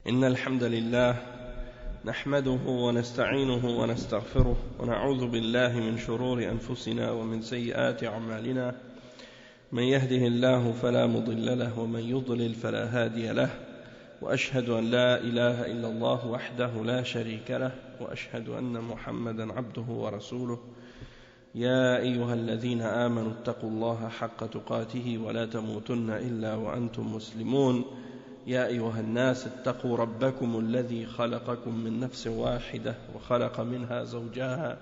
إن الحمد لله نحمده ونستعينه ونستغفره ونعوذ بالله من شرور أنفسنا ومن سيئات أعمالنا. من يهده الله فلا مضل له ومن يضلل فلا هادي له، وأشهد أن لا إله إلا الله وحده لا شريك له، وأشهد أن محمدا عبده ورسوله. يا أيها الذين آمنوا اتقوا الله حق تقاته ولا تموتن إلا وأنتم مسلمون. يا أيها الناس اتقوا ربكم الذي خلقكم من نفس واحدة وخلق منها زوجها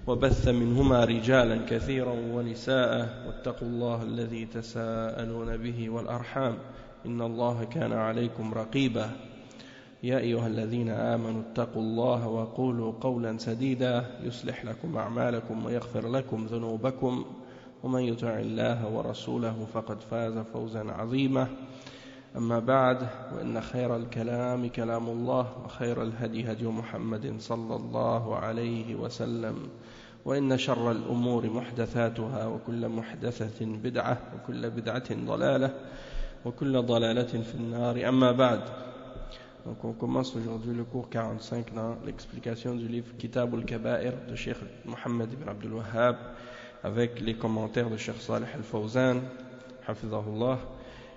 وبث منهما رجالا كثيرا ونساء، واتقوا الله الذي تساءلون به والأرحام إن الله كان عليكم رقيبا. يا أيها الذين آمنوا اتقوا الله وقولوا قولا سديدا يصلح لكم أعمالكم ويغفر لكم ذنوبكم، ومن يطع الله ورسوله فقد فاز فوزا عظيما. أما بعد، وإن خير الكلام كلام الله، وخير الهدي هدي محمد صلى الله عليه وسلم، وإن شر الأمور محدثاتها، وكل محدثة بدعة، وكل بدعة ضلالة، وكل ضلالة في النار. أما بعد. Donc on commence aujourd'hui le cours 45 dans l'explication du livre Kitab al-Kaba'ir de Cheikh Mohammed ibn Abdul Wahhab, avec les commentaires de Cheikh Salih al-Fawzan hafizahullah.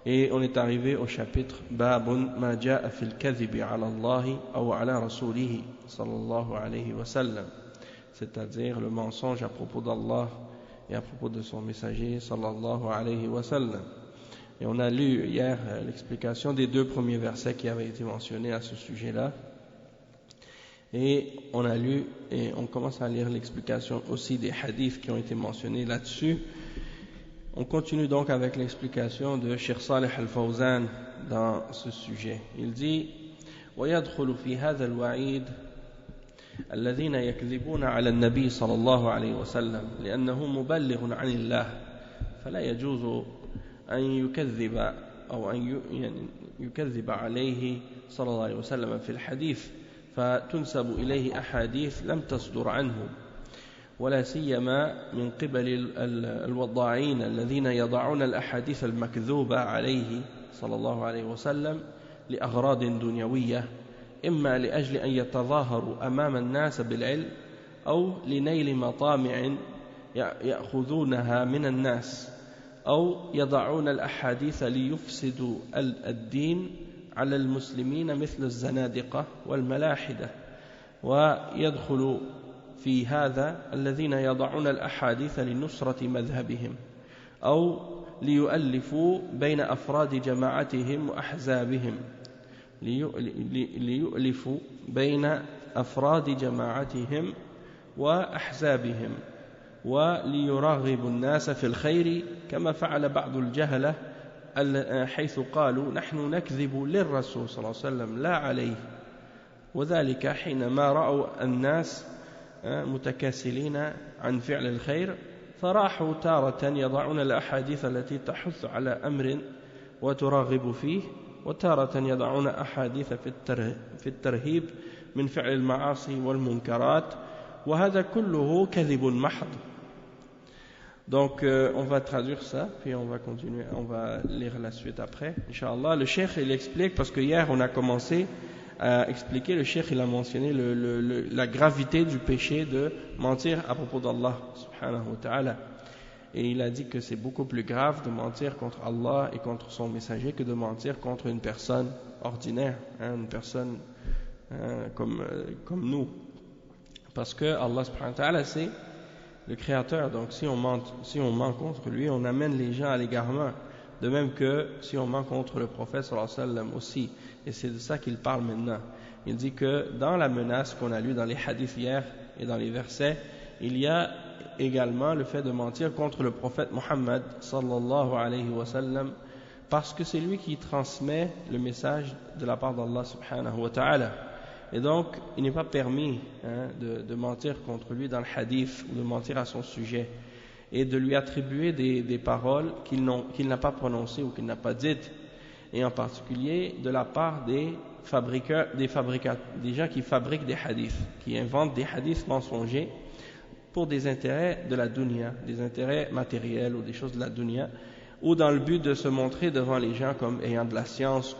Et on est arrivé au chapitre Babun ma ja'a fil kadhibi ala Allahi aw ala rasulihi sallallahu alayhi wa sallam, c'est-à-dire le mensonge à propos d'Allah et à propos de son messager sallallahu alayhi wa sallam. Et on a lu hier l'explication des deux premiers versets qui avaient été mentionnés à ce sujet-là. Et on a lu et on commence à lire l'explication aussi des hadiths qui ont été mentionnés là-dessus. On continue donc avec l'explication de Cheikh Salih al-Fawzan dans ce sujet. Il dit: ويدخل في هذا الوعيد الذين يكذبون على النبي صلى الله عليه وسلم لأنه مبلغ عن الله، فلا يجوز أن يكذب أو أن يكذب عليه صلى الله عليه وسلم في الحديث، فتنسب إليه أحاديث لم تصدر عنه، ولا سيما من قبل الوضاعين الذين يضعون الأحاديث المكذوبة عليه صلى الله عليه وسلم لأغراض دنيوية، إما لأجل أن يتظاهروا أمام الناس بالعلم، أو لنيل مطامع يأخذونها من الناس، أو يضعون الأحاديث ليفسدوا الدين على المسلمين مثل الزنادقة والملاحدة. ويدخل في هذا الذين يضعون الأحاديث لنصرة مذهبهم، أو ليؤلفوا بين أفراد جماعتهم وأحزابهم، ليؤلفوا بين أفراد جماعتهم وأحزابهم، وليرغبوا الناس في الخير، كما فعل بعض الجهلة حيث قالوا نحن نكذب للرسول صلى الله عليه وسلم لا عليه، وذلك حينما رأوا الناس متكاسلين عن فعل الخير، فراحوا تارة يضعون الأحاديث التي تحث على أمر وترغب فيه، وتارة يضعون أحاديث في الترهيب من فعل المعاصي والمنكرات، وهذا كله كذب محض. Donc on va traduire ça, puis on va continuer, on va lire la suite après, Inch'Allah. Le cheikh il explique, parce que hier on a commencé à expliquer, le cheikh il a mentionné la gravité du péché de mentir à propos d'Allah subhanahu wa ta'ala, et il a dit que c'est beaucoup plus grave de mentir contre Allah et contre son messager que de mentir contre une personne ordinaire, une personne comme nous, parce que Allah subhanahu wa ta'ala c'est le créateur. Donc si on ment contre lui, on amène les gens à l'égarement, de même que si on ment contre le prophète sallallahu alayhi wa sallam aussi. Et c'est de ça qu'il parle maintenant. Il dit que dans la menace qu'on a lue dans les hadiths hier et dans les versets, il y a également le fait de mentir contre le prophète Muhammad sallallahu alayhi wa sallam, parce que c'est lui qui transmet le message de la part d'Allah subhanahu wa ta'ala. Et donc il n'est pas permis de mentir contre lui dans le hadith, ou de mentir à son sujet, et de lui attribuer des paroles qu'il n'a pas prononcées ou qu'il n'a pas dites, et en particulier de la part des gens qui fabriquent des hadiths, qui inventent des hadiths mensongers pour des intérêts de la dunya, des intérêts matériels ou des choses de la dunya, ou dans le but de se montrer devant les gens comme ayant de la science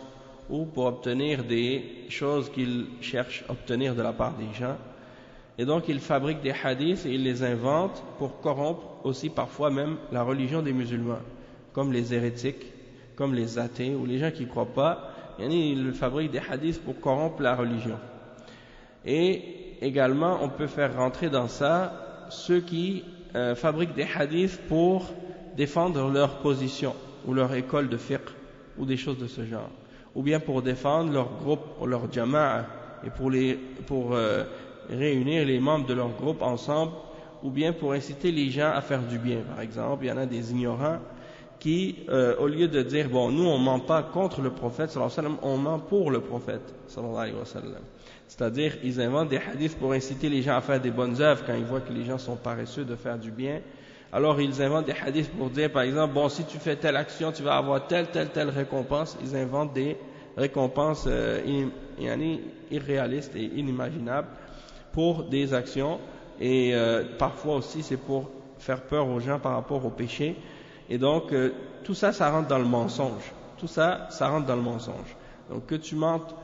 ou pour obtenir des choses qu'il cherche à obtenir de la part des gens. Et donc il fabrique des hadiths et il les invente pour corrompre aussi parfois même la religion des musulmans, comme les hérétiques, comme les athées ou les gens qui ne croient pas. Il fabrique des hadiths pour corrompre la religion. Et également on peut faire rentrer dans ça ceux qui fabriquent des hadiths pour défendre leur position ou leur école de fiqh ou des choses de ce genre, ou bien pour défendre leur groupe ou leur jama'a et pour réunir les membres de leur groupe ensemble, ou bien pour inciter les gens à faire du bien. Par exemple, il y en a des ignorants qui, au lieu de dire bon, nous on ment pas contre le prophète sallallahu alayhi wa sallam, on ment pour le prophète sallallahu alayhi wa sallam. C'est-à-dire, ils inventent des hadiths pour inciter les gens à faire des bonnes œuvres quand ils voient que les gens sont paresseux de faire du bien. Alors ils inventent des hadiths pour dire, par exemple, bon, si tu fais telle action, tu vas avoir telle récompense. Ils inventent des récompenses irréalistes et inimaginables pour des actions. Et parfois aussi, c'est pour faire peur aux gens par rapport au péché. Et donc, tout ça, ça rentre dans le mensonge. Tout ça, ça rentre dans le mensonge. Donc, que tu mentes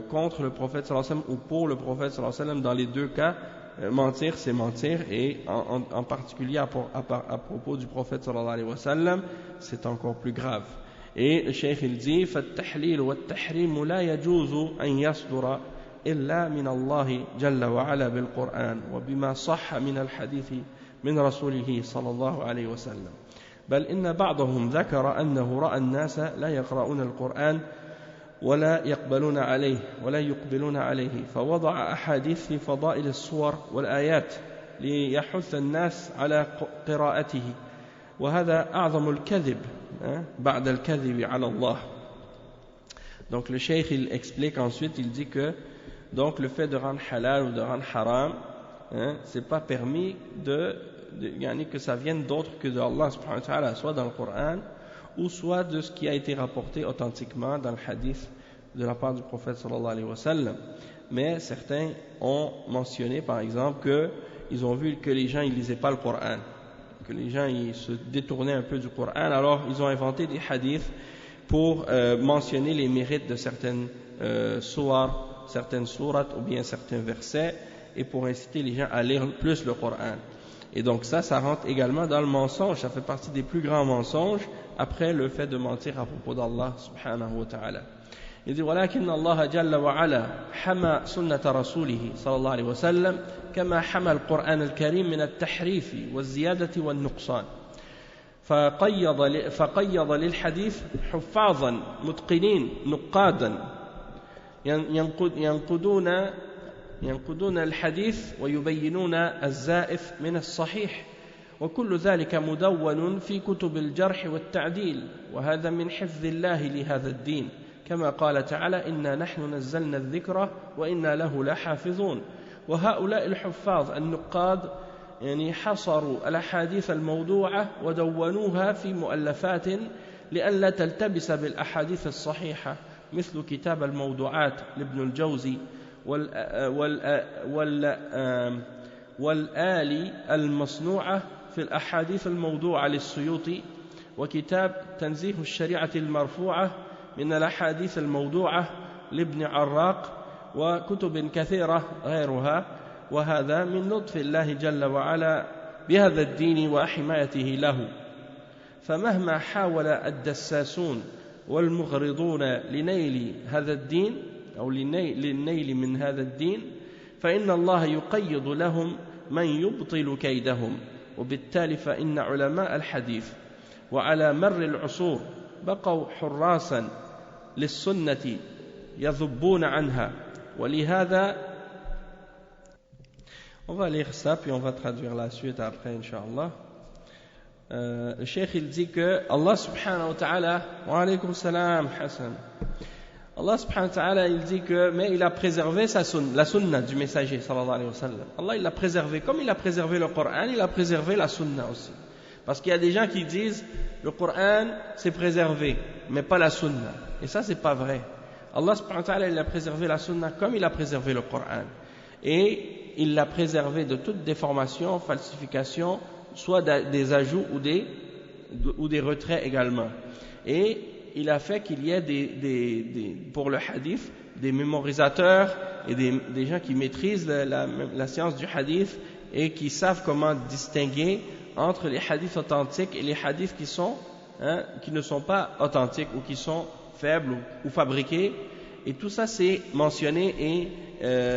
contre le prophète sallallahu alayhi wa sallam ou pour le prophète sallallahu alayhi wa sallam, dans les deux cas, mentir c'est mentir, et en particulier à propos du prophète sallallahu alayhi wa sallam, c'est encore plus grave. Et le cheikh il dit فالتحليل والتحريم لا يجوز أن يصدر إلا من الله جل وعلا بالقرآن وبما صح من الحديث من رسوله صلى الله عليه وسلم بل إن بعضهم ذكر أنه رأى الناس لا يقرؤون القرآن ولا يقبلون عليه فوضع أحاديث في فضائل الصور والآيات ليحث الناس على قراءته وهذا أعظم الكذب بعد الكذب على الله. Donc le cheikh il explique ensuite, il dit que donc le fait de rendre halal ou de rendre haram, c'est pas permis que ça vienne d'autre que de Allah subhanahu wa ta'ala, soit dans le Coran ou soit de ce qui a été rapporté authentiquement dans le hadith de la part du prophète sallallahu alayhi wa sallam. Mais certains ont mentionné par exemple qu'ils ont vu que les gens ils lisaient pas le Coran, que les gens ils se détournaient un peu du Coran, alors ils ont inventé des hadiths pour mentionner les mérites de certaines certaines sourates ou bien certains versets, et pour inciter les gens à lire plus le Coran. Et donc ça rentre également dans le mensonge, ça fait partie des plus grands mensonges après le fait de mentir à propos d'Allah subhanahu wa ta'ala. Il dit ولكن الله جل وعلا حمى سنة رسوله صلى الله عليه وسلم كما حمى القرآن الكريم من التحريف والزيادة والنقصان فقيض للحديث حفاظا متقنين نقادا ينقدون الحديث ويبينون الزائف من الصحيح وكل ذلك مدون في كتب الجرح والتعديل وهذا من حفظ الله لهذا الدين كما قال تعالى إنا نحن نزلنا الذكر وإنا له لحافظون. وهؤلاء الحفاظ النقاد حصروا الأحاديث الموضوعة ودونوها في مؤلفات لئلا تلتبس بالأحاديث الصحيحة مثل كتاب الموضوعات لابن الجوزي والآلي المصنوعة في الأحاديث الموضوعة للسيوطي وكتاب تنزيه الشريعة المرفوعة من الأحاديث الموضوعة لابن عراق وكتب كثيرة غيرها وهذا من لطف الله جل وعلا بهذا الدين وحمايته له. فمهما حاول الدساسون والمغرضون لنيل هذا الدين أو للنيل من هذا الدين فإن الله يقيض لهم من يبطل كيدهم. وبالتالي فإن علماء الحديث وعلى مر العصور بقوا حراسا للسنة يذبون عنها ولهذا. On va lire ça puis on va traduire la suite après Inch'Allah. Le cheikh il dit que Allah subhanahu wa ta'ala, wa alaykum salam Hassan, Allah subhanahu wa ta'ala il dit que mais il a préservé la sunna du messager sallallahu alayhi wa sallam. Allah il l'a préservé comme il a préservé le Coran, il a préservé la sunna aussi. Parce qu'il y a des gens qui disent le Coran c'est préservé mais pas la sunna, et ça c'est pas vrai. Allah subhanahu wa ta'ala il a préservé la sunna comme il a préservé le Coran, et il l'a préservé de toute déformation, falsification, soit des ajouts ou des retraits également. Et il a fait qu'il y ait pour le hadith des mémorisateurs et des gens qui maîtrisent la science du hadith et qui savent comment distinguer entre les hadiths authentiques et les hadiths qui ne sont pas authentiques ou qui sont faibles ou fabriqués. Et tout ça c'est mentionné et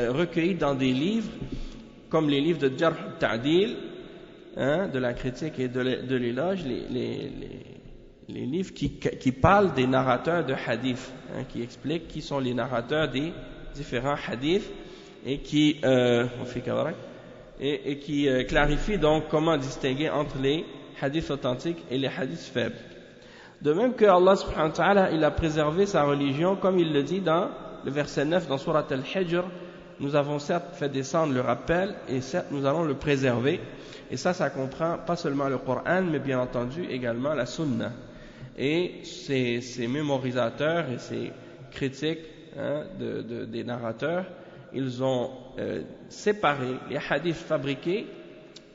recueilli dans des livres comme les livres de Jarh al-Ta'dil, de la critique et de l'éloge, les livres qui parlent des narrateurs de hadith, qui expliquent qui sont les narrateurs des différents hadiths et qui clarifient donc comment distinguer entre les hadiths authentiques et les hadiths faibles. De même que Allah subhanahu wa ta'ala, il a préservé sa religion, comme il le dit dans le verset 9 dans Surat Al-Hijr, nous avons certes fait descendre le rappel et certes nous allons le préserver. Et ça comprend pas seulement le Coran, mais bien entendu également la Sunna. Et ces mémorisateurs et ces critiques des narrateurs, ils ont séparé les hadiths fabriqués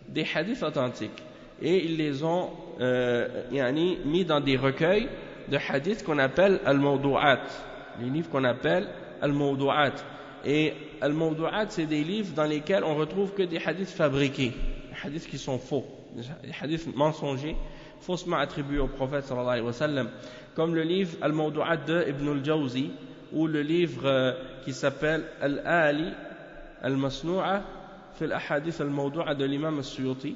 des hadiths authentiques. Et ils les ont mis dans des recueils de hadiths qu'on appelle al-mawdu'at, les livres qu'on appelle al-mawdu'at. Et al-mawdu'at, c'est des livres dans lesquels on retrouve que des hadiths fabriqués, des hadiths qui sont faux, des hadiths mensongers, faussement attribués au prophète sallallahu alayhi wa sallam, comme le livre al-mawdu'at de Ibn al-Jawzi, ou le livre qui s'appelle al-Ali al-Masnu'a fi al-ahadith al-mawdu'a de l'imam al-Suyuti,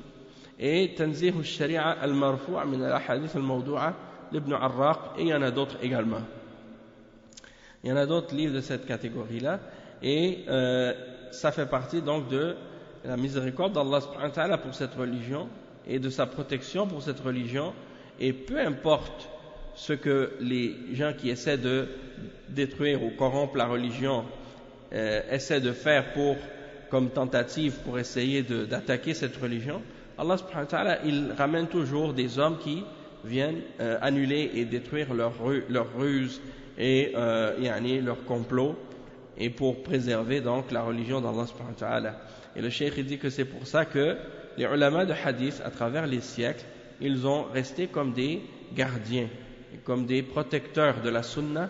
et Tanzih al-Shari'a al-Marfu'a min al-ahadith al-mawdu'a d'Ibn Arraq, et il y en a d'autres également. Il y en a d'autres livres de cette catégorie-là, et ça fait partie donc de la miséricorde d'Allah subhanahu wa ta'ala pour cette religion et de sa protection pour cette religion. Et peu importe ce que les gens qui essaient de détruire ou corrompre la religion essaient de faire comme tentative pour essayer d'attaquer cette religion, Allah subhanahu wa ta'ala, il ramène toujours des hommes qui viennent annuler et détruire leur ruse et leur complot, et pour préserver donc la religion d'Allah subhanahu wa ta'ala. Et le cheikh il dit que c'est pour ça que les ulama de hadith à travers les siècles, ils ont resté comme des gardiens, comme des protecteurs de la sunna,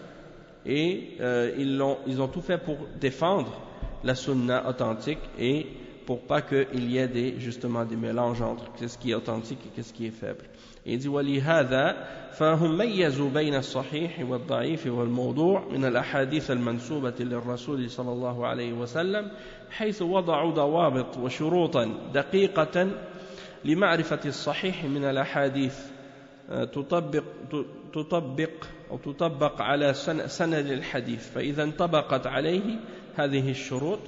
et ils ont tout fait pour défendre la sunna authentique et pour pas qu'il y ait justement des mélanges entre ce qui est authentique et ce qui est faible. Et il dit ولهذا فهم ميزوا بين الصحيح والضعيف والموضوع من الأحاديث المنسوبة للرسول صلى الله عليه وسلم حيث وضعوا ضوابط وشروطا دقيقة لمعرفة الصحيح من الأحاديث تطبق على سند الحديث، فإذا انطبقت عليه هذه الشروط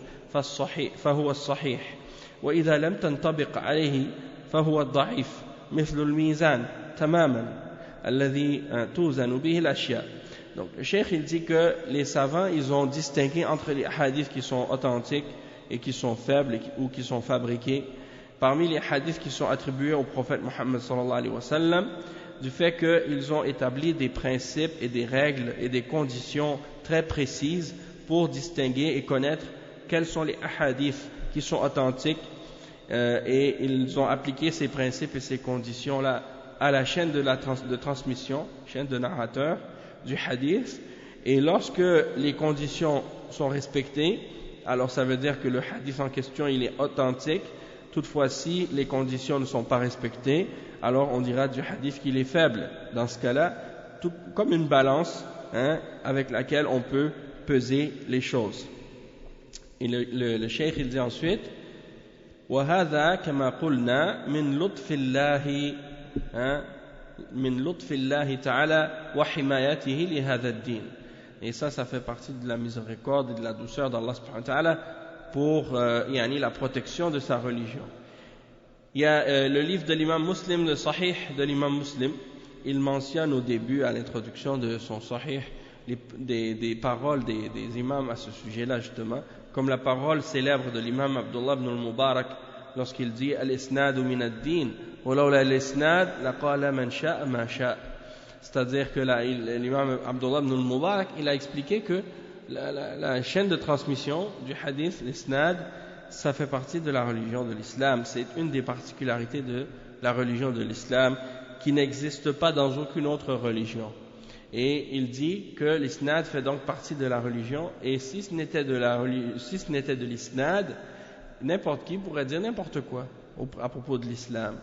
فهو الصحيح، وإذا لم تنطبق عليه فهو الضعيف، مثل الميزان تماما الذي توزن به الأشياء. Donc le cheikh il dit que les savants ils ont distingué entre les hadiths qui sont authentiques et qui sont faibles ou qui sont fabriqués parmi les hadiths qui sont attribués au prophète Mohammed sallallahu alayhi wa sallam, du fait qu'ils ont établi des principes et des règles et des conditions très précises pour distinguer et connaître quels sont les hadiths qui sont authentiques, et ils ont appliqué ces principes et ces conditions-là à la chaîne de transmission, chaîne de narrateurs du hadith. Et lorsque les conditions sont respectées, alors ça veut dire que le hadith en question il est authentique. Toutefois, si les conditions ne sont pas respectées, alors on dira du hadith qu'il est faible. Dans ce cas-là, comme une balance avec laquelle on peut peser les choses. Et le cheikh il dit ensuite وهذا كما قلنا من لطف الله تعالى وحمايته لهذا الدين. Et ça fait partie de la miséricorde et de la douceur d'Allah subhanahu wa ta'ala pour la protection de sa religion. Il y a le livre de l'imam Muslim, le Sahih de l'imam Muslim, il mentionne au début, à l'introduction de son Sahih, des paroles des imams à ce sujet-là justement, comme la parole célèbre de l'imam Abdullah ibn al-Mubarak lorsqu'il dit al-isnadu min ad-din wa lawla al-isnad laqala man sha'a ma sha'a. C'est-à-dire que l'imam Abdullah ibn al-Mubarak il a expliqué que la chaîne de transmission du hadith, l'isnad, ça fait partie de la religion de l'islam. C'est une des particularités de la religion de l'islam qui n'existe pas dans aucune autre religion. Et il dit que l'isnad fait donc partie de la religion, et si ce n'était de l'isnad, n'importe qui pourrait dire n'importe quoi à propos de l'islam.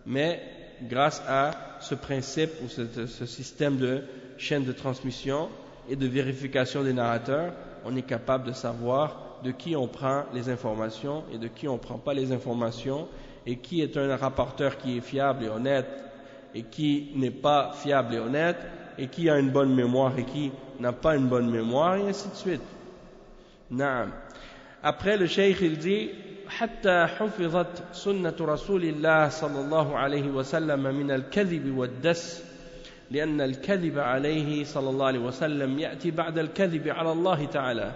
Mais grâce à ce principe ou ce système de chaîne de transmission et de vérification des narrateurs, on est capable de savoir de qui on prend les informations et de qui on ne prend pas les informations, et qui est un rapporteur qui est fiable et honnête et qui n'est pas fiable et honnête, et qui a une bonne mémoire et qui n'a pas une bonne mémoire, et ainsi de suite. Naam. Après, le cheikh il dit حتى حفظت سنة رسول الله صلى الله عليه وسلم من الكذب والدس لأن الكذب عليه صلى الله عليه وسلم يأتي بعد الكذب على الله تعالى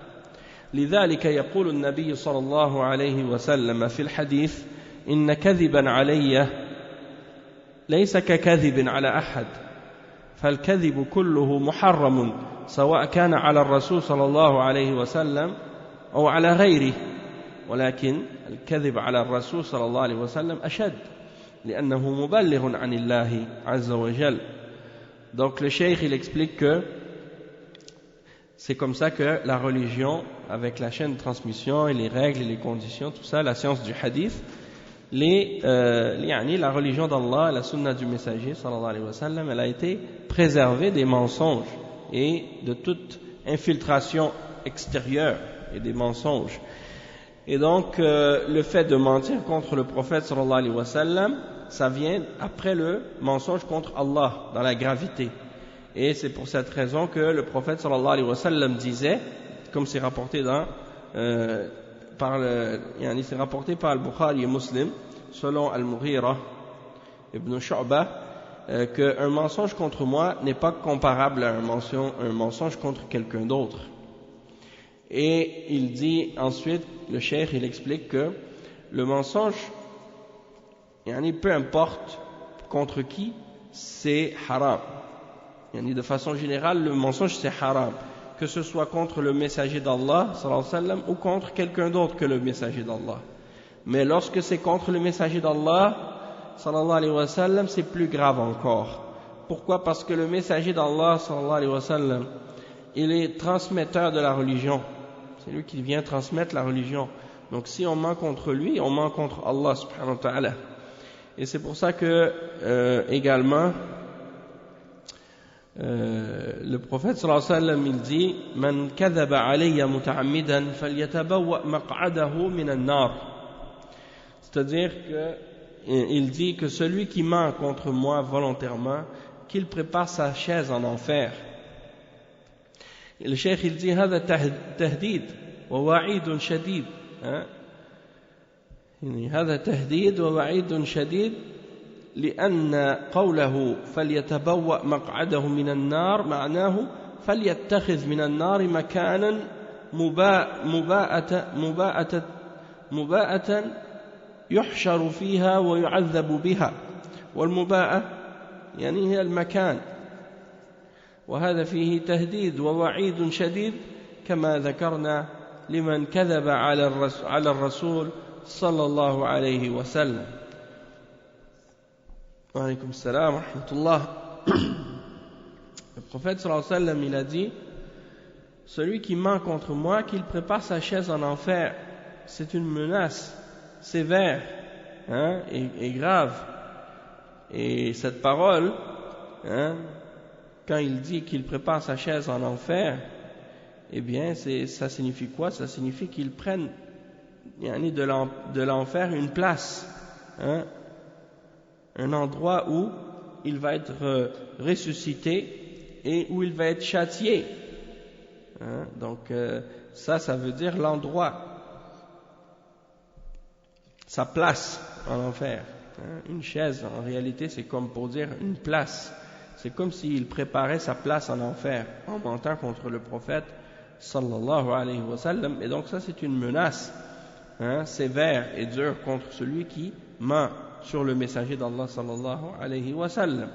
لذلك يقول النبي صلى الله عليه وسلم في الحديث إن كذبا علي ليس ككذب على أحد فالكذب كله محرم سواء كان على الرسول صلى الله عليه وسلم أو على غيره ولكن الكذب على الرسول صلى الله عليه وسلم أشد لأنه مبلغ عن الله عز وجل. Donc le cheikh il explique que c'est comme ça que la religion, avec la chaîne de transmission et les règles et les conditions, tout ça, la science du hadith, la religion d'Allah, la sunna du messager sallallahu alayhi wa sallam, elle a été préservée des mensonges et de toute infiltration extérieure et des mensonges. Et donc le fait de mentir contre le prophète sallallahu alayhi wa sallam, ça vient après le mensonge contre Allah dans la gravité. Et c'est pour cette raison que le prophète sallallahu alayhi wa sallam disait, comme c'est rapporté c'est rapporté par Al-Bukhari et Muslim, selon Al-Mughira ibn Shu'bah, qu'un mensonge contre moi n'est pas comparable à un mensonge contre quelqu'un d'autre. Et il dit ensuite, le cheikh il explique que le mensonge, peu importe contre qui, c'est haram. De façon générale, le mensonge c'est haram, que ce soit contre le messager d'Allah sallallahu alayhi wa sallam ou contre quelqu'un d'autre que le messager d'Allah. Mais lorsque c'est contre le messager d'Allah sallallahu alayhi wa sallam, c'est plus grave encore. Pourquoi? Parce que le messager d'Allah sallallahu alayhi wa sallam, il est transmetteur de la religion. C'est lui qui vient transmettre la religion. Donc si on ment contre lui, on ment contre Allah subhanahu wa ta'ala. Et c'est pour ça que également le prophète sallallahu alayhi wa sallam il dit man kadhaba alayya muta'ammidan falyatabawwa maq'adahu min an-nar. C'est-à-dire que il dit que celui qui ment contre moi volontairement, qu'il prépare sa chaise en enfer. Et le cheikh il dit هذا تهديد ووعيد شديد هذا تهديد ووعيد شديد لأن قوله فليتبوأ مقعده من النار معناه فليتخذ من النار مكانا مباءة يحشر فيها ويعذب بها والمباءة هي المكان وهذا فيه تهديد ووعيد شديد كما ذكرنا لمن كذب على الرسول صلى الله عليه وسلم. Alaykoum salam wa rahmatullah. Le prophète sallallahu alayhi wa sallam il a dit celui qui ment contre moi qu'il prépare sa chaise en enfer. C'est une menace sévère et grave. Et cette parole quand il dit qu'il prépare sa chaise en enfer, eh bien ça signifie quoi? Ça signifie qu'il prenne de l'enfer une place, un endroit où il va être ressuscité et où il va être châtié. Donc ça veut dire l'endroit, sa place en enfer. Une chaise, en réalité, c'est comme pour dire une place. C'est comme s'il préparait sa place en enfer en mentant contre le prophète sallallahu alayhi wa sallam. Et donc ça c'est une menace sévère et dure contre celui qui ment sur le messager d'Allah sallallahu alayhi wa sallam.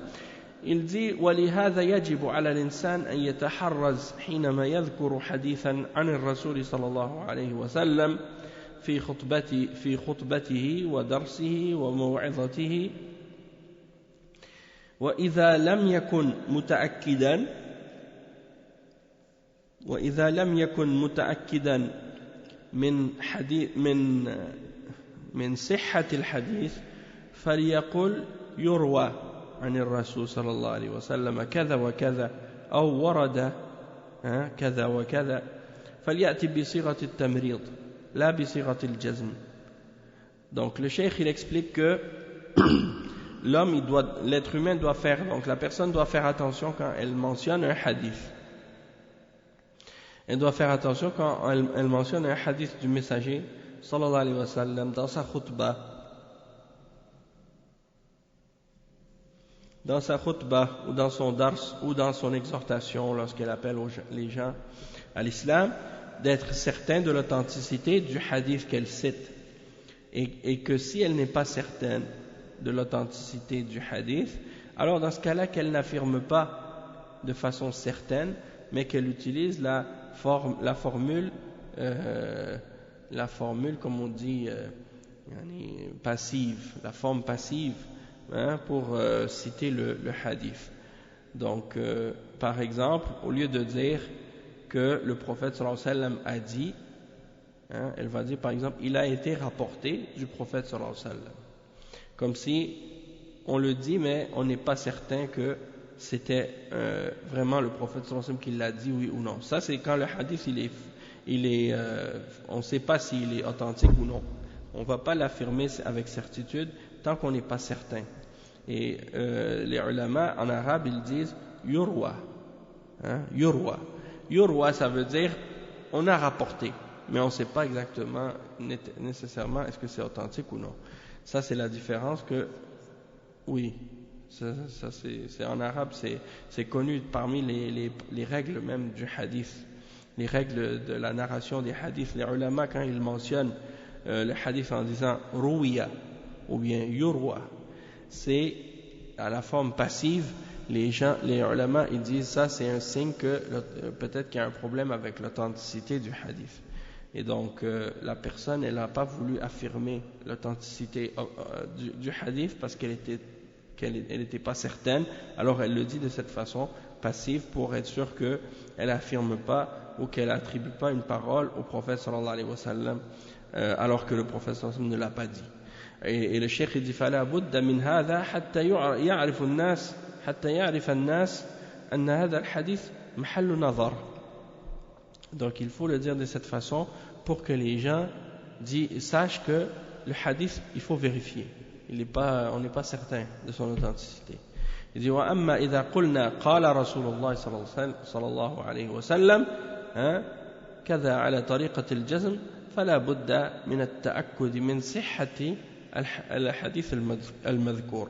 Il dit وَلِهَذَا يَجِبُ عَلَى الْإِنسَانِ أَنْ يَتَحَرَّزْ حينما يذكر حديثا عن الرسول صلى الله عليه وسلم في خطبته ودرسه وموعظته وإذا لم يكن متأكدا وإذا لم يكن متأكدا من صحة الحديث فليقل يروى عن الرسول صلى الله عليه وسلم كذا وكذا أو ورد كذا وكذا فليأتي بصيغة التمريض لا بصيغة الجزم. Donc le cheikh il explique que l'être humain doit faire, donc la personne doit faire attention quand elle mentionne un hadith. Elle doit faire attention quand elle mentionne un hadith du messager sallallahu alayhi wa sallam dans sa khutbah. Dans sa khutbah ou dans son dars ou dans son exhortation lorsqu'elle appelle les gens à l'islam, d'être certain de l'authenticité du hadith qu'elle cite. Et que si elle n'est pas certaine de l'authenticité du hadith, alors dans ce cas-là qu'elle n'affirme pas de façon certaine, mais qu'elle utilise la formule comme on dit passive, la forme passive pour citer le hadith. Donc par exemple, au lieu de dire que le prophète sallallahu alayhi wa sallam a dit, elle va dire par exemple il a été rapporté du prophète sallallahu alayhi wa sallam, comme si on le dit mais on n'est pas certain que c'était vraiment le prophète sallallahu alayhi wa sallam qui l'a dit, oui ou non. Ça c'est quand le hadith on ne sait pas s'il est authentique ou non. On ne va pas l'affirmer avec certitude tant qu'on n'est pas certain. Et les ulama en arabe ils disent yurwa. Yurwa. Yurwa ça veut dire on a rapporté, mais on ne sait pas exactement nécessairement est-ce que c'est authentique ou non. Ça c'est la différence que, oui, ça c'est en arabe, c'est connu parmi les règles même du hadith, les règles de la narration des hadiths. Les ulama quand ils mentionnent le hadith en disant ruwiya ou bien yurwa, c'est à la forme passive. Les ulama ils disent ça c'est un signe que peut-être qu'il y a un problème avec l'authenticité du hadith. Et donc la personne elle n'a pas voulu affirmer l'authenticité du hadith parce qu'elle n'était pas certaine, alors elle le dit de cette façon passive pour être sûre qu'elle n'affirme pas ou qu'elle n'attribue pas une parole au prophète sallallahu alayhi wa sallam alors que le prophète sallallahu alayhi wa sallam ne l'a pas dit. Et le cheikh dit فلا بد من هذا حتى يعرف الناس أن هذا الحديث محل نظر. Donc il faut le dire de cette façon pour que les gens sachent que le hadith il faut vérifier. On n'est pas certain de son authenticité. Il dit وأما إذا قلنا قال رسول الله صلى الله عليه وسلم كذا على طريقة الجزم فلا بد من التأكد من صحة الحديث المذكور.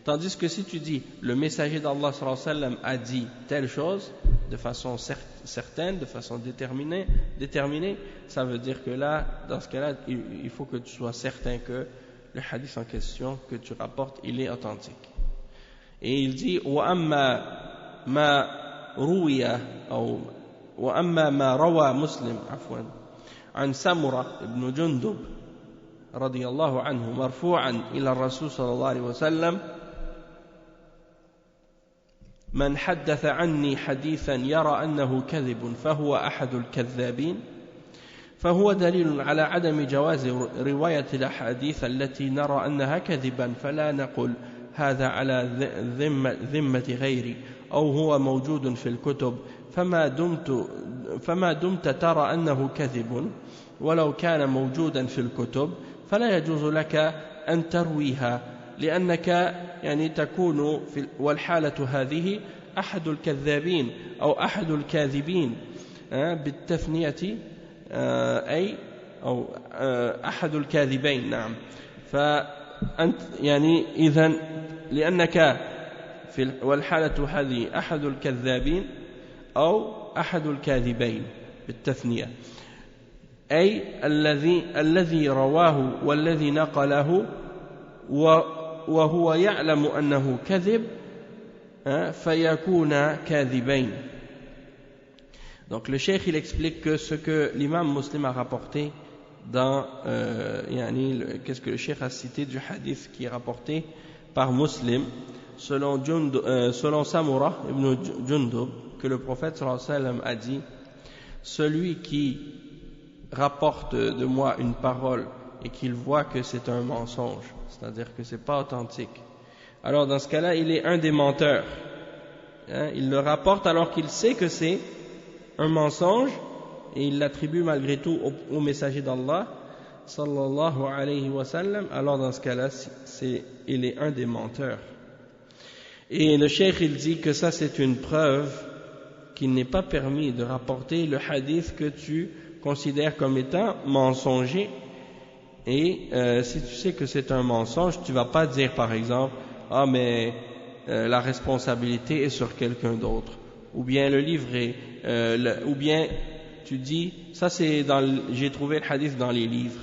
Tandis que si tu dis le messager d'Allah sallallahu alayhi wa sallam a dit telle chose de façon certaine, de façon déterminée, ça veut dire que là, dans ce cas-là, il faut que tu sois certain que le hadith en question que tu rapportes, il est authentique. Et il dit وأما ما روى مسلم عن سمرة بن جندب رضي الله عنه مرفوعا إلى الرسول صلى الله عليه وسلم من حدث عني حديثا يرى أنه كذب فهو أحد الكذابين فهو دليل على عدم جواز رواية الأحاديث التي نرى أنها كذبا فلا نقول هذا على ذمة غيري أو هو موجود في الكتب فما دمت ترى أنه كذب ولو كان موجودا في الكتب فلا يجوز لك أن ترويها لأنك يعني تكون والحالة هذه أحد الكذابين أو أحد الكاذبين بالتثنية أي أو أحد الكاذبين. نعم. فأنت يعني إذن لأنك والحالة هذه أحد الكذابين أو أحد الكاذبين بالتثنية أي الذي رواه والذي نقله وهو يعلم أنه كذب فيكون كاذبين. Donc le cheikh il explique que ce que l'imam Muslim a rapporté dans qu'est-ce que le cheikh a cité du hadith qui est rapporté par Muslim selon Samura ibn Jundub, que le prophète sallallahu alayhi wa sallam a dit celui qui rapporte de moi une parole et qu'il voit que c'est un mensonge, c'est-à-dire que c'est pas authentique, alors dans ce cas-là, il est un des menteurs. Il le rapporte alors qu'il sait que c'est un mensonge et il l'attribue malgré tout au messager d'Allah, sallallahu alayhi wa sallam, alors dans ce cas-là, il est un des menteurs. Et le cheikh, il dit que ça c'est une preuve qu'il n'est pas permis de rapporter le hadith que tu considères comme étant mensonger. Et si tu sais que c'est un mensonge, tu vas pas dire par exemple, ah mais la responsabilité est sur quelqu'un d'autre, ou bien le livre est, ou bien tu dis, ça c'est j'ai trouvé le hadith dans les livres,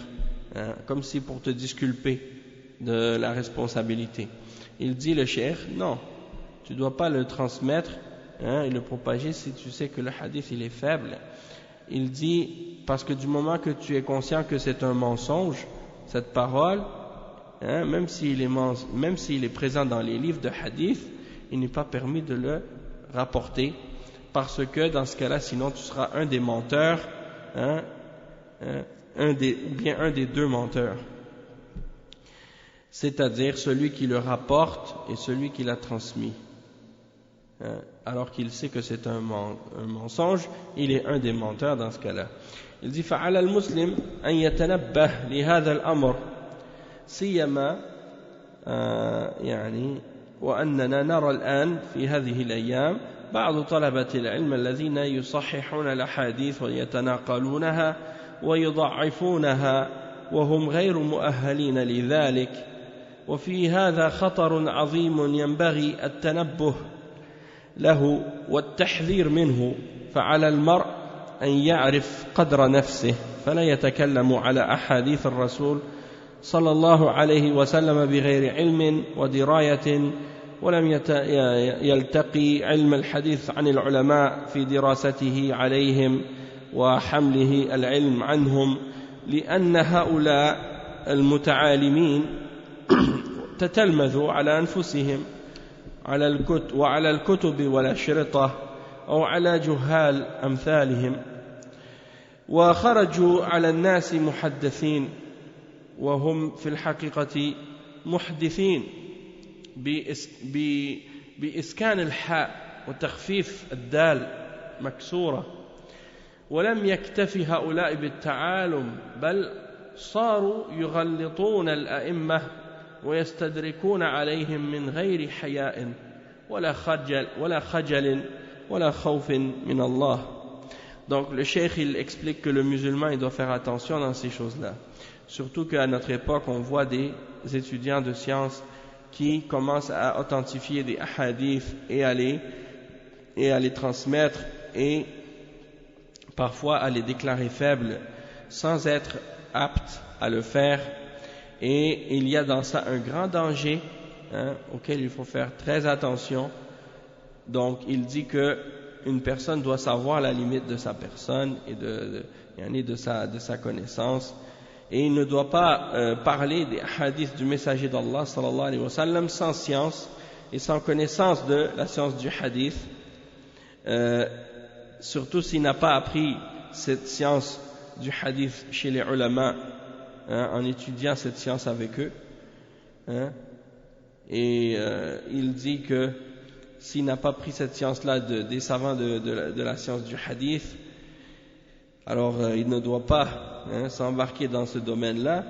comme si pour te disculper de la responsabilité. Il dit le cheikh, non, tu ne dois pas le transmettre et le propager si tu sais que le hadith il est faible. Il dit, parce que du moment que tu es conscient que c'est un mensonge, cette parole, même s'il est présent dans les livres de hadith, il n'est pas permis de le rapporter, parce que dans ce cas-là, sinon tu seras un des menteurs, ou bien un des deux menteurs, c'est-à-dire celui qui le rapporte et celui qui l'a transmis. Alors qu'il sait que c'est un mensonge, il est un des menteurs dans ce cas-là. Il dit فعلى المسلم أن يتنبه لهذا الأمر سيما يعني وأننا نرى الآن في هذه الأيام بعض طلبة العلم الذين يصححون الأحاديث ويتناقلونها ويضعفونها وهم غير مؤهلين لذلك، وفي هذا خطر عظيم ينبغي التنبه له والتحذير منه. فعلى المرء أن يعرف قدر نفسه فلا يتكلم على أحاديث الرسول صلى الله عليه وسلم بغير علم ودراية، ولم يلتقي علم الحديث عن العلماء في دراسته عليهم وحمله العلم عنهم، لأن هؤلاء المتعالمين تتلمذوا على أنفسهم وعلى الكتب والأشرطة أو على جهال أمثالهم، وخرجوا على الناس محدثين وهم في الحقيقة محدثين بإسكان الحاء وتخفيف الدال مكسورة. ولم يكتفي هؤلاء بالتعالم، بل صاروا يغلطون الأئمة ويستدركون عليهم من غير حياء ولا خجل ولا خوف من Allah. Donc le cheikh il explique que le musulman il doit faire attention dans ces choses-là, surtout qu'à notre époque on voit des étudiants de sciences qui commencent à authentifier des hadiths et à les transmettre et parfois à les déclarer faibles sans être aptes à le faire. Et il y a dans ça un grand danger auquel il faut faire très attention. Donc il dit que une personne doit savoir la limite de sa personne et de sa connaissance, et il ne doit pas parler des hadiths du messager d'Allah sallallahu alayhi wa sallam sans science et sans connaissance de la science du hadith, surtout s'il n'a pas appris cette science du hadith chez les ulama, en étudiant cette science avec eux, et il dit que s'il n'a pas pris cette science-là des savants de la science du hadith, alors il ne doit pas s'embarquer dans ce domaine-là.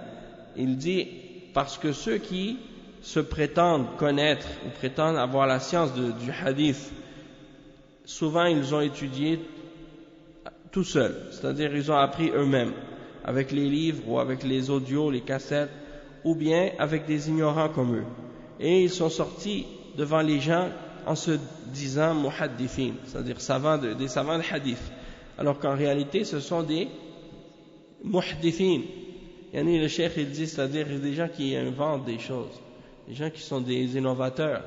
Il dit, parce que ceux qui se prétendent connaître ou prétendent avoir la science du hadith, souvent ils ont étudié tout seuls, c'est-à-dire ils ont appris eux-mêmes, avec les livres ou avec les audios, les cassettes, ou bien avec des ignorants comme eux. Et ils sont sortis devant les gens en se disant muhaddithin, c'est-à-dire des savants de hadith, alors qu'en réalité ce sont des muhdithin. Yani le cheikh il dit, c'est-à-dire des gens qui inventent des choses, des gens qui sont des innovateurs.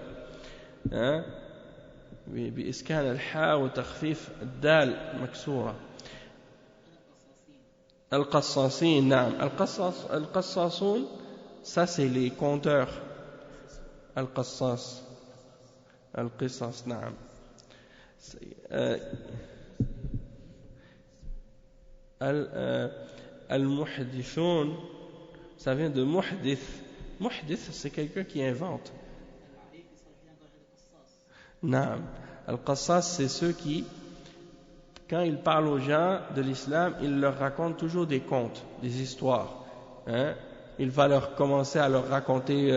بإسكان الحاء وتخفيف الدال مكسورة. القصاصين نعم. القصاصون ça c'est les conteurs. القصاص القصص نعم. Al-Muhdithun, ça vient de Muhdith. Muhdith, c'est quelqu'un qui invente. Naam. Al-Qassas, c'est ceux qui, quand ils parlent aux gens de l'islam, ils leur racontent toujours des contes, des histoires. Hein? Il va leur commencer à leur raconter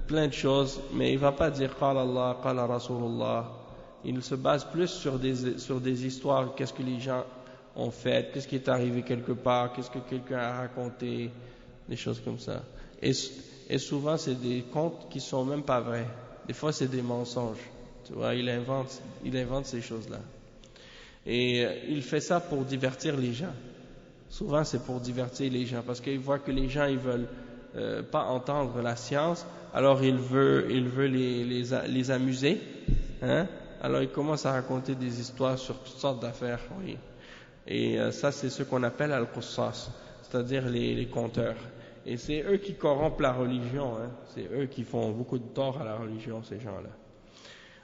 plein de choses, mais il ne va pas dire Qala Allah, Qala Rasulullah. Il se base plus sur des histoires, qu'est-ce que les gens ont fait, qu'est-ce qui est arrivé quelque part, qu'est-ce que quelqu'un a raconté, des choses comme ça. Et souvent, c'est des contes qui ne sont même pas vrais. Des fois, c'est des mensonges. Tu vois, il invente ces choses-là. Et il fait ça pour divertir les gens. Souvent, c'est pour divertir les gens, parce qu'il voit que les gens, ils veulent pas entendre la science, alors il veut les amuser. Hein? Alors, il commence à raconter des histoires sur toutes sortes d'affaires. Oui. Et ça, c'est ce qu'on appelle al-Qussas, c'est-à-dire les conteurs. Et c'est eux qui corrompent la religion. Hein? C'est eux qui font beaucoup de tort à la religion, ces gens-là.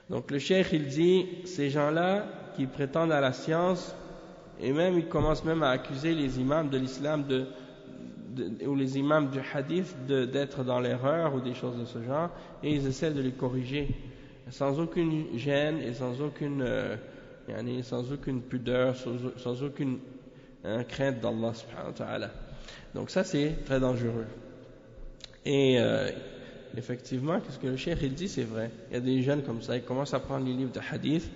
Donc le cheikh, il dit, ces gens-là qui prétendent à la science, et même ils commencent même à accuser les imams de l'islam ou les imams du hadith d'être dans l'erreur ou des choses de ce genre, et ils essaient de les corriger sans aucune gêne et sans aucune pudeur, sans aucune crainte d'Allah subhanahu wa ta'ala. Donc ça, c'est très dangereux. Et effectivement, qu'est-ce que le cheikh il dit, c'est vrai. Il y a des jeunes comme ça, ils commencent à prendre les livres de hadith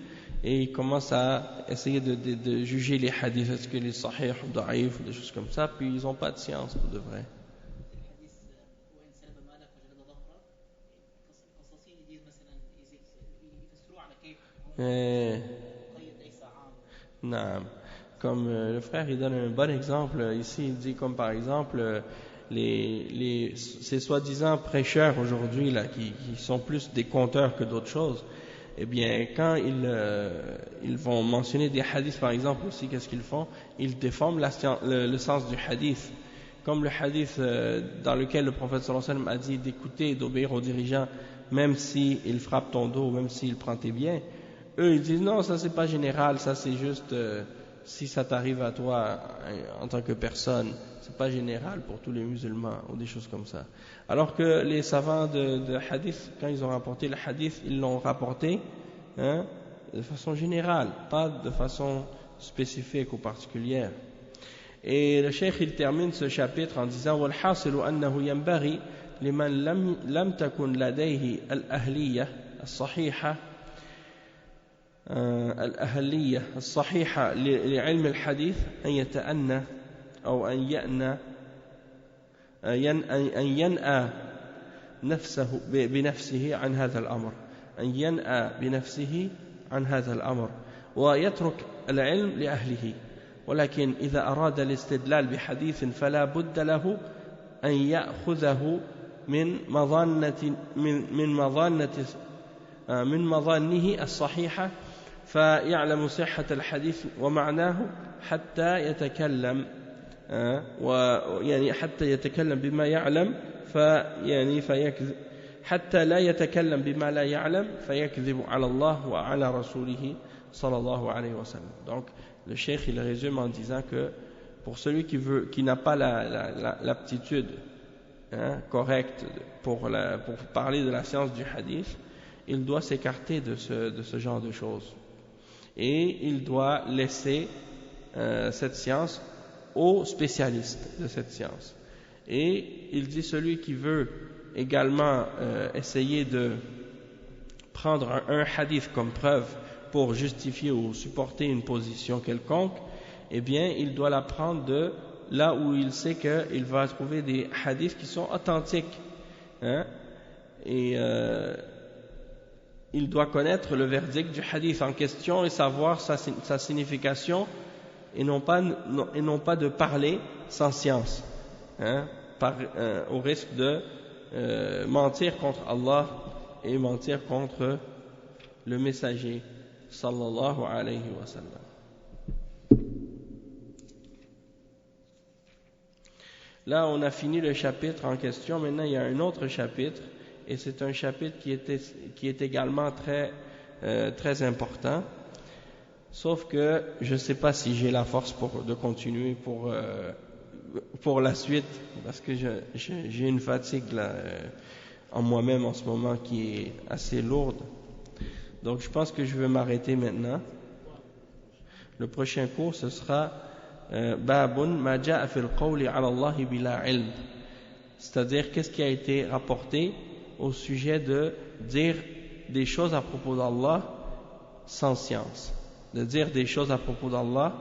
et ils commencent à essayer de juger les hadiths, est-ce que les sahih ou da'if ou des choses comme ça, puis ils n'ont pas de science pour de vrai. Non. Comme le frère il donne un bon exemple ici, il dit comme par exemple ces soi-disant prêcheurs aujourd'hui là qui sont plus des conteurs que d'autres choses, eh bien quand ils vont mentionner des hadiths par exemple aussi, qu'est-ce qu'ils font? Ils déforment le sens du hadith, comme le hadith dans lequel le prophète sallallahu alayhi wa sallam a dit d'écouter et d'obéir aux dirigeants même s'il frappe ton dos, même s'il prend tes biens. Eux ils disent non, ça c'est pas général, ça c'est juste si ça t'arrive à toi en tant que personne, c'est pas général pour tous les musulmans ou des choses comme ça. Alors que les savants de hadith, quand ils ont rapporté le hadith, ils l'ont rapporté de façon générale, pas de façon spécifique ou particulière. Et le cheikh il termine ce chapitre en disant وَالْحَاصِلُ أَنَّهُ يَنْبَغِي لمن لم تكن لديه الأهلية الصحيحة الصحيحة لعلم الحديث أن يتأنى أو أن ينأى نفسه بنفسه عن هذا الأمر، أن ينأى بنفسه عن هذا الأمر ويترك العلم لأهله. ولكن إذا أراد الاستدلال بحديث فلا بد له أن يأخذه من مظانه الصحيحة فيعلم صحة الحديث ومعناه حتى يتكلم حتى يتكلم بما يعلم فيكذب حتى لا يتكلم بما لا يعلم فيكذب على الله وعلى رسوله صلى الله عليه وسلم. Donc le cheikh il résume en disant que pour celui qui n'a pas l'aptitude correcte pour parler de la science du hadith, il doit s'écarter de ce genre de choses et il doit laisser cette science aux spécialistes de cette science. Et il dit celui qui veut également essayer de prendre un hadith comme preuve pour justifier ou supporter une position quelconque, eh bien il doit la prendre de là où il sait qu'il va trouver des hadiths qui sont authentiques, et il doit connaître le verdict du hadith en question et savoir sa signification, et non pas de parler sans science, au risque de mentir contre Allah et mentir contre le messager sallallahu alayhi wa sallam. Là, on a fini le chapitre en question. Maintenant, il y a un autre chapitre, et c'est un chapitre qui est également très, très important. Sauf que je ne sais pas si j'ai la force de continuer pour la suite, parce que j'ai une fatigue là, en moi-même en ce moment qui est assez lourde. Donc je pense que je vais m'arrêter maintenant. Le prochain cours, ce sera Babun ma ja'a fil qawli ala Allah bila ilm. C'est-à-dire qu'est-ce qui a été rapporté au sujet de dire des choses à propos d'Allah sans science. De dire des choses à propos d'Allah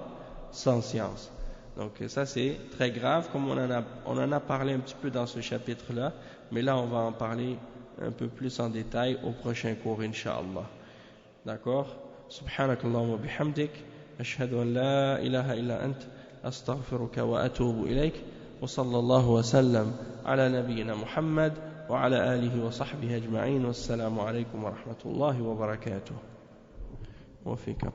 sans science. Donc ça c'est très grave, comme on en a parlé un petit peu dans ce chapitre-là, mais là on va en parler un peu plus en détail au prochain cours, Inch'Allah. D'accord? Subhanakallahumma wa bihamdik, ashhadu an la ilaha illa ant, astaghfiruka wa atubu ilayk, wa sallallahu wa sallam ala nabiyyina Muhammad wa ala alihi wa sahbihi ajma'in, wassalamu alaykum wa rahmatullahi wa barakatuh. Wa fikum.